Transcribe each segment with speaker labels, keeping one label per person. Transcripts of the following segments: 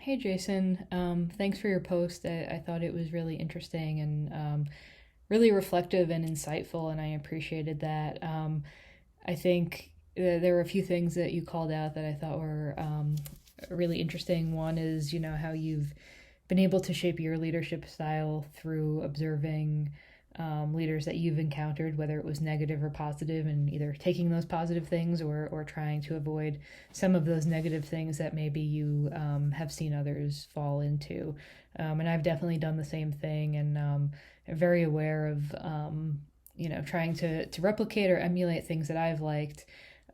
Speaker 1: Hey Jason, thanks for your post. I thought it was really interesting and really reflective and insightful, and I appreciated that. I think there were a few things that you called out that I thought were really interesting. One is, how you've been able to shape your leadership style through observing leaders that you've encountered, whether it was negative or positive, and either taking those positive things or trying to avoid some of those negative things that maybe you have seen others fall into. And I've definitely done the same thing, and very aware of trying to replicate or emulate things that I've liked.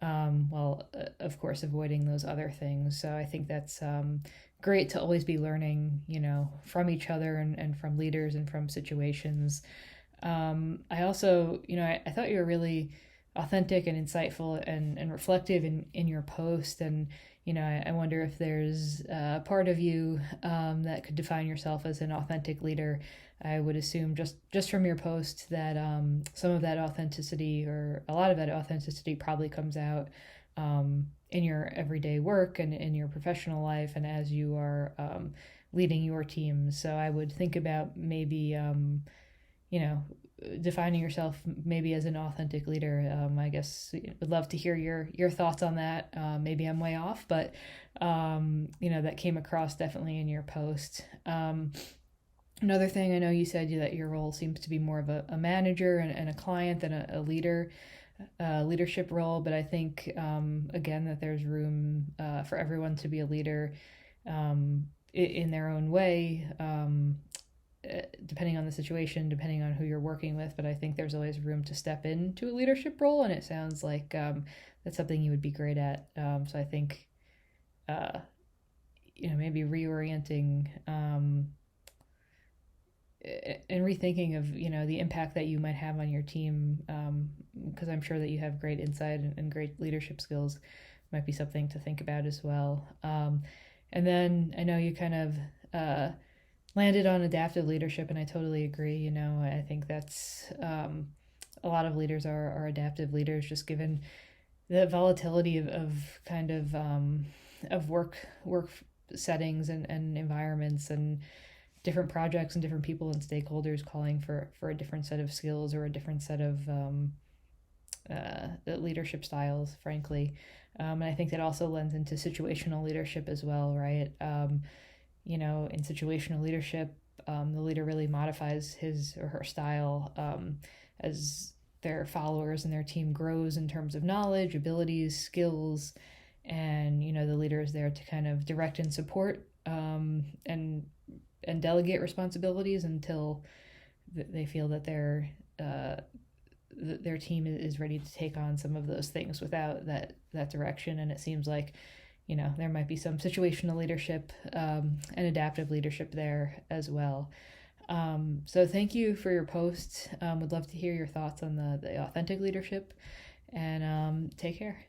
Speaker 1: Of course, avoiding those other things. So I think that's great to always be learning, from each other and from leaders and from situations. I also, I thought you were really authentic and insightful and reflective in your post. And, I wonder if there's a part of you that could define yourself as an authentic leader. I would assume just from your post that some of that authenticity or a lot of that authenticity probably comes out in your everyday work and in your professional life and as you are leading your team. So I would think about maybe you know, defining yourself maybe as an authentic leader. I guess would love to hear your thoughts on that. Maybe I'm way off, but that came across definitely in your post. Another thing, I know you said that your role seems to be more of a manager and a client than a leader. Leadership role, but I think again that there's room for everyone to be a leader in their own way, depending on the situation, depending on who you're working with. But I think there's always room to step into a leadership role, and it sounds like that's something you would be great at. So I think uh, maybe reorienting and rethinking of the impact that you might have on your team, because I'm sure that you have great insight and great leadership skills, might be something to think about as well. And then I know you kind of landed on adaptive leadership, and I totally agree. I think that's a lot of leaders are adaptive leaders, just given the volatility of kind of work settings and environments and different projects and different people and stakeholders calling for a different set of skills or a different set of leadership styles, frankly. And I think that also lends into situational leadership as well, right? In situational leadership, the leader really modifies his or her style as their followers and their team grows in terms of knowledge, abilities, skills, and the leader is there to kind of direct and support and delegate responsibilities until they feel that their team is ready to take on some of those things without that direction. And it seems like there might be some situational leadership and adaptive leadership there as well. So thank you for your post. Would love to hear your thoughts on the authentic leadership, and take care.